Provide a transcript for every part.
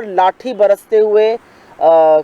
लाठी बरसते हुए,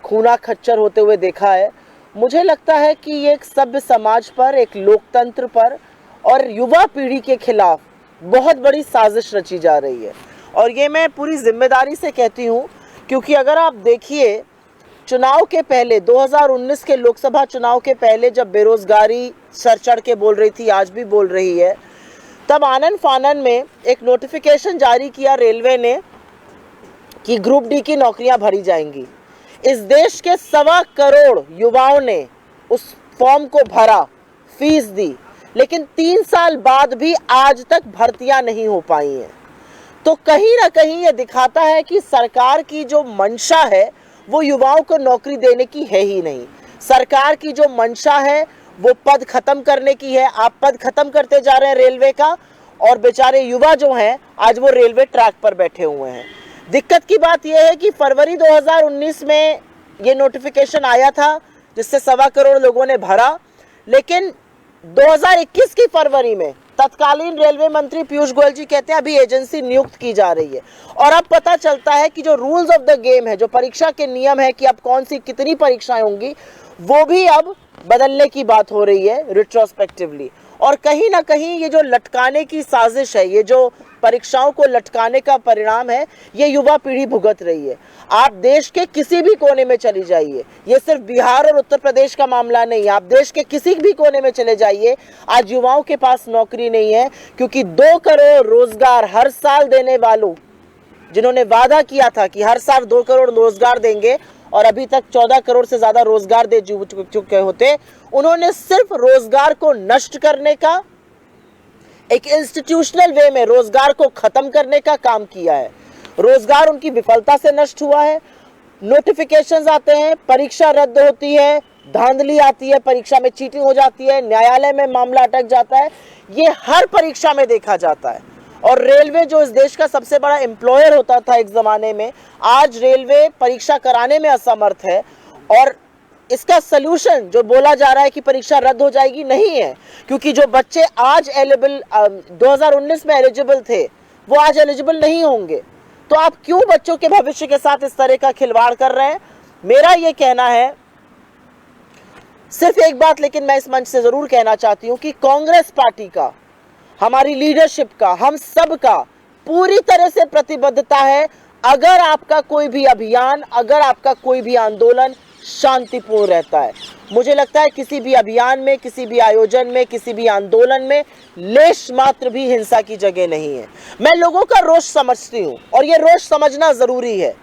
खूना खच्चर होते हुए देखा है। मुझे लगता है कि ये एक सभ्य समाज पर, एक लोकतंत्र पर और युवा पीढ़ी के खिलाफ बहुत बड़ी साजिश रची जा रही है। और ये मैं पूरी जिम्मेदारी से कहती हूँ, क्योंकि अगर आप देखिए चुनाव के पहले, 2019 के लोकसभा चुनाव के पहले जब बेरोजगारी सर चढ़ के बोल रही थी, आज भी बोल रही है, तब आनन फानन में एक नोटिफिकेशन जारी किया रेलवे ने कि ग्रुप डी की नौकरियां भरी जाएंगी। इस देश के 1.25 करोड़ युवाओं ने उस फॉर्म को भरा, फीस दी, लेकिन 3 साल बाद भी आज तक भर्तियां नहीं हो पाई हैं। तो कहीं ना कहीं ये दिखाता है कि सरकार की जो मंशा है वो युवाओं को नौकरी देने की है ही नहीं। सरकार की जो मंशा है वो पद खत्म करने की है। आप पद खत्म करते जा रहे हैं रेलवे का, और बेचारे युवा जो हैं आज वो रेलवे ट्रैक पर बैठे हुए हैं। दिक्कत की बात यह है कि फरवरी 2019 में ये नोटिफिकेशन आया था जिससे 1.25 करोड़ लोगों ने भरा, लेकिन 2021 की फरवरी में तत्कालीन रेलवे मंत्री पीयूष गोयल जी कहते हैं अभी एजेंसी नियुक्त की जा रही है। और अब पता चलता है कि जो रूल्स ऑफ द गेम है, जो परीक्षा के नियम है कि अब कौन सी कितनी परीक्षाएं होंगी, वो भी अब बदलने की बात हो रही है रिट्रोस्पेक्टिवली। और कहीं ना कहीं ये जो लटकाने की साजिश है, ये जो परीक्षाओं को लटकाने का परिणाम है, ये युवा पीढ़ी भुगत रही है। आप देश के किसी भी कोने में चली जाइए, ये सिर्फ बिहार और उत्तर प्रदेश का मामला नहीं है, आप देश के किसी भी कोने में चले जाइए, आज युवाओं के पास नौकरी नहीं है। क्योंकि 2 करोड़ रोजगार हर साल देने वालों, जिन्होंने वादा किया था कि हर साल 2 करोड़ रोजगार देंगे और अभी तक 14 करोड़ से ज्यादा रोजगार दे चुके होते, उन्होंने सिर्फ रोजगार को नष्ट करने का, एक इंस्टीट्यूशनल वे में रोजगार को खत्म करने का काम किया है। रोजगार उनकी विफलता से नष्ट हुआ है। नोटिफिकेशंस आते हैं, परीक्षा रद्द होती है, धांधली आती है, परीक्षा में चीटिंग हो जाती है, न्यायालय में मामला अटक जाता है। ये हर परीक्षा में देखा जाता है। और रेलवे जो इस देश का सबसे बड़ा एम्प्लॉयर होता था एक जमाने में, आज रेलवे परीक्षा कराने में असमर्थ है। और इसका सलूशन जो बोला जा रहा है कि परीक्षा रद्द हो जाएगी, नहीं है। क्योंकि जो बच्चे आज 2019 में एलिजिबल थे, वो आज एलिजिबल नहीं होंगे। तो आप क्यों बच्चों के भविष्य के साथ इस तरह का खिलवाड़ कर रहे हैं? मेरा ये कहना है, सिर्फ एक बात लेकिन मैं इस मंच से जरूर कहना चाहती हूं कि कांग्रेस पार्टी का, हमारी लीडरशिप का, हम सब का पूरी तरह से प्रतिबद्धता है, अगर आपका कोई भी अभियान, अगर आपका कोई भी आंदोलन शांतिपूर्ण रहता है। मुझे लगता है किसी भी अभियान में, किसी भी आयोजन में, किसी भी आंदोलन में लेश मात्र भी हिंसा की जगह नहीं है। मैं लोगों का रोष समझती हूँ और ये रोष समझना जरूरी है।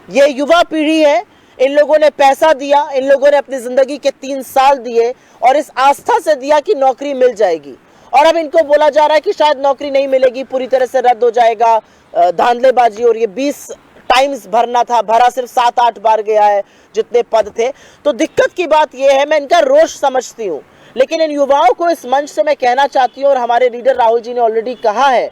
ये युवा पीढ़ी है, इन लोगों ने पैसा दिया, इन लोगों ने अपनी जिंदगी के 3 साल दिए और इस आस्था से दिया कि नौकरी मिल जाएगी, और अब इनको बोला जा रहा है कि शायद नौकरी नहीं मिलेगी, पूरी तरह से रद्द हो जाएगा, धांधलेबाजी। और ये 20 टाइम्स भरना था, भरा सिर्फ 7-8 बार गया है जितने पद थे। तो दिक्कत की बात यह है, मैं इनका रोष समझती हूँ, लेकिन इन युवाओं को इस मंच से मैं कहना चाहती हूँ, और हमारे लीडर राहुल जी ने ऑलरेडी कहा है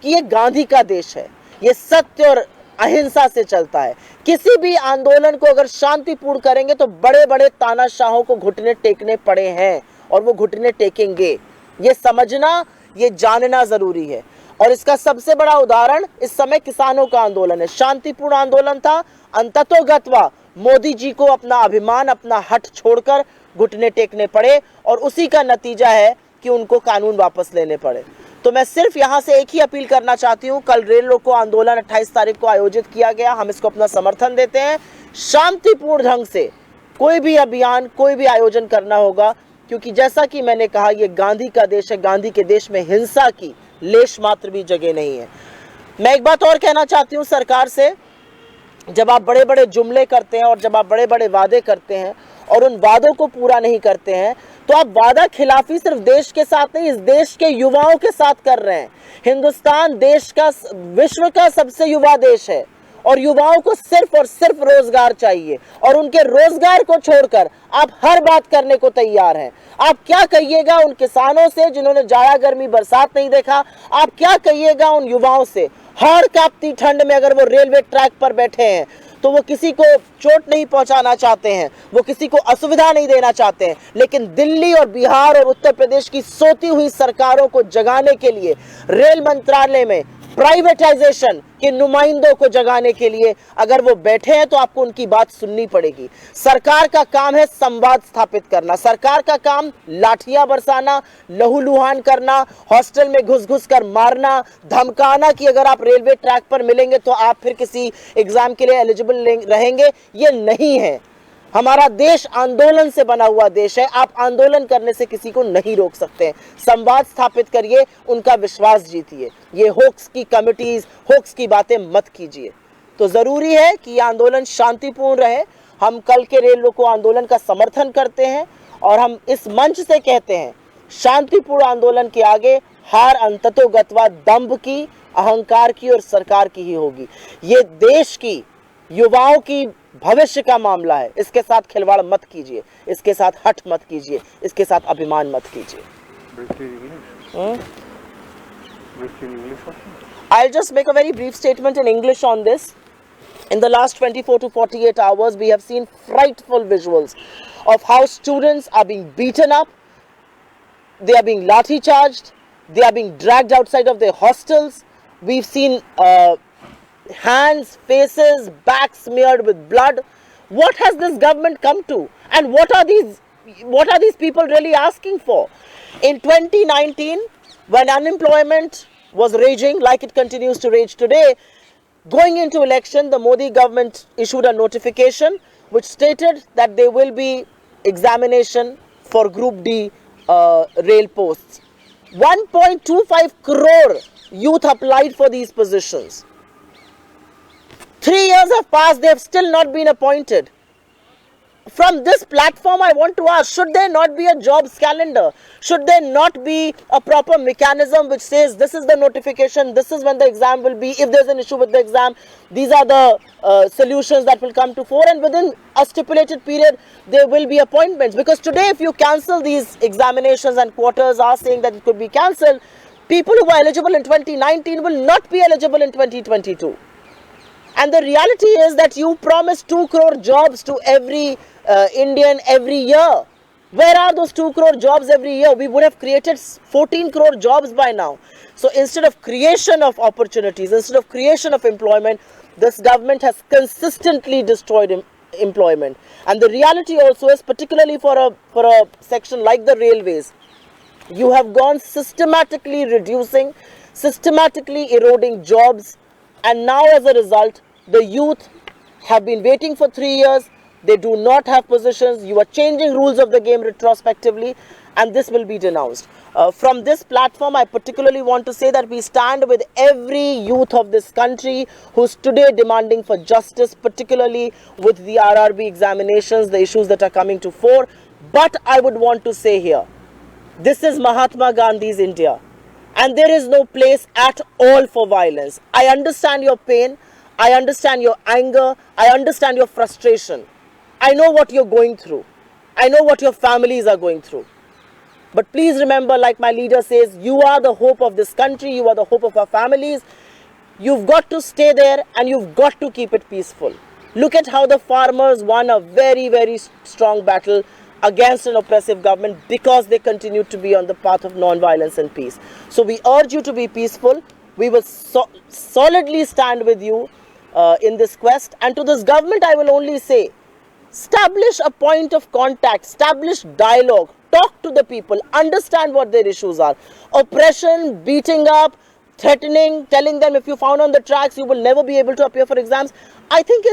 कि ये गांधी का देश है, ये सत्य और अहिंसा से चलता है। किसी भी आंदोलन को अगर शांतिपूर्ण करेंगे तो बड़े बड़े तानाशाहों को घुटने टेकने पड़े हैं और वो घुटने टेकेंगे। ये समझना, ये जानना जरूरी है। और इसका सबसे बड़ा उदाहरण इस समय किसानों का आंदोलन है। शांतिपूर्ण आंदोलन था, अंततोगत्वा मोदी जी को अपना अभिमान, अपना हट छोड़कर घुटने टेकने पड़े, और उसी का नतीजा है कि उनको कानून वापस लेने पड़े। तो मैं सिर्फ यहां से एक ही अपील करना चाहती हूं, कल रेल रोको आंदोलन 28 तारीख को आयोजित किया गया, हम इसको अपना समर्थन देते हैं। शांतिपूर्ण ढंग से कोई भी अभियान, कोई भी आयोजन करना होगा, क्योंकि जैसा कि मैंने कहा, ये गांधी का देश है, गांधी के देश में हिंसा की लेश मात्र भी जगह नहीं है। मैं एक बात और कहना चाहती हूँ सरकार से, जब आप बड़े बड़े जुमले करते हैं और जब आप बड़े बड़े वादे करते हैं और उन वादों को पूरा नहीं करते हैं, तो आप वादा खिलाफी सिर्फ देश के साथ नहीं, इस देश के युवाओं के साथ कर रहे हैं। हिंदुस्तान देश का, विश्व का सबसे युवा देश है, और युवाओं को सिर्फ और सिर्फ रोजगार चाहिए, और उनके रोजगार को छोड़कर आप हर बात करने को तैयार हैं। आप क्या कहिएगा उन किसानों से जिन्होंने जाड़ा गर्मी बरसात नहीं देखा? आप क्या कहिएगा उन युवाओं से, हाड़ कांपती ठंड में अगर वो रेलवे ट्रैक पर बैठे हैं तो वो किसी को चोट नहीं पहुंचाना चाहते हैं, वो किसी को असुविधा नहीं देना चाहते हैं, लेकिन दिल्ली और बिहार और उत्तर प्रदेश की सोती हुई सरकारों को जगाने के लिए रेल मंत्रालय में प्राइवेटाइजेशन के नुमाइंदों को जगाने के लिए अगर वो बैठे हैं तो आपको उनकी बात सुननी पड़ेगी। सरकार का काम है संवाद स्थापित करना, सरकार का काम लाठियां बरसाना, लहूलुहान करना, हॉस्टल में घुस घुस कर मारना, धमकाना कि अगर आप रेलवे ट्रैक पर मिलेंगे तो आप फिर किसी एग्जाम के लिए एलिजिबल रहेंगे, ये नहीं है। हमारा देश आंदोलन से बना हुआ देश है, आप आंदोलन करने से किसी को नहीं रोक सकते हैं। संवाद स्थापित करिए, उनका विश्वास जीतिए, ये होक्स की कमिटीज, होक्स की बातें मत कीजिए। तो जरूरी है कि यह आंदोलन शांतिपूर्ण रहे। हम कल के रेल रोको आंदोलन का समर्थन करते हैं और हम इस मंच से कहते हैं, शांतिपूर्ण आंदोलन के आगे हार अंततोगत्वा दंभ की, अहंकार की और सरकार की ही होगी। ये देश की युवाओं की भविष्य का मामला है, इसके साथ खिलवाड़ मत कीजिए, इसके साथ हट मत कीजिए, इसके साथ अभिमान मत कीजिए। I'll just make a very brief statement in English on this. In the last 24 to 48 hours, we have seen frightful visuals of how students are being beaten up, they are being lathi charged, they are being dragged outside of their hostels. We've seen hands, faces, backs smeared with blood. What has this government come to? And what are these people really asking for? In 2019, when unemployment was raging like it continues to rage today, going into election, the Modi government issued a notification which stated that there will be examination for Group D rail posts. 1.25 crore youth applied for these positions. 3 years have passed, they have still not been appointed. From this platform, I want to ask, should there not be a jobs calendar? Should there not be a proper mechanism which says this is the notification, this is when the exam will be, if there's an issue with the exam, these are the solutions that will come to fore, and within a stipulated period, there will be appointments. Because today, if you cancel these examinations and quarters are saying that it could be cancelled, people who were eligible in 2019 will not be eligible in 2022. And the reality is that you promised 2 crore jobs to every Indian every year. Where are those 2 crore jobs every year? We would have created 14 crore jobs by now. So instead of creation of opportunities, instead of creation of employment, this government has consistently destroyed employment. And the reality also is, particularly for a section like the railways, you have gone systematically reducing, systematically eroding jobs. And now as a result, the youth have been waiting for 3 years. They do not have positions. You are changing rules of the game retrospectively, and this will be denounced. From this platform, I particularly want to say that we stand with every youth of this country who's today demanding for justice, particularly with the RRB examinations, the issues that are coming to fore. But I would want to say here, this is Mahatma Gandhi's India. And there is no place at all for violence. I understand your pain. I understand your anger. I understand your frustration. I know what you're going through. I know what your families are going through. But please remember, like my leader says, you are the hope of this country. You are the hope of our families. You've got to stay there and you've got to keep it peaceful. Look at how the farmers won a very, very strong battle against an oppressive government because they continue to be on the path of non-violence and peace. So we urge you to be peaceful. We will solidly stand with you in this quest. And to this government, I will only say, establish a point of contact, establish dialogue, talk to the people, understand what their issues are. Oppression, beating up, threatening, telling them if you found on the tracks, you will never be able to appear for exams, I think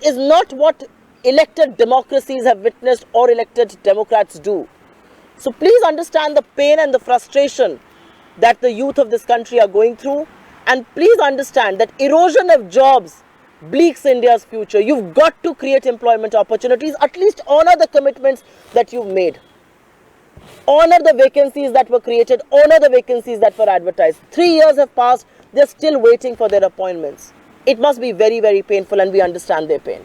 is not what elected democracies have witnessed or elected Democrats do. So please understand the pain and the frustration that the youth of this country are going through, and please understand that erosion of jobs bleaks India's future. You've got to create employment opportunities. At least honor the commitments that you've made. Honor the vacancies that were created. Honor the vacancies that were advertised. 3 years have passed. They're still waiting for their appointments. It must be very, very painful, and we understand their pain.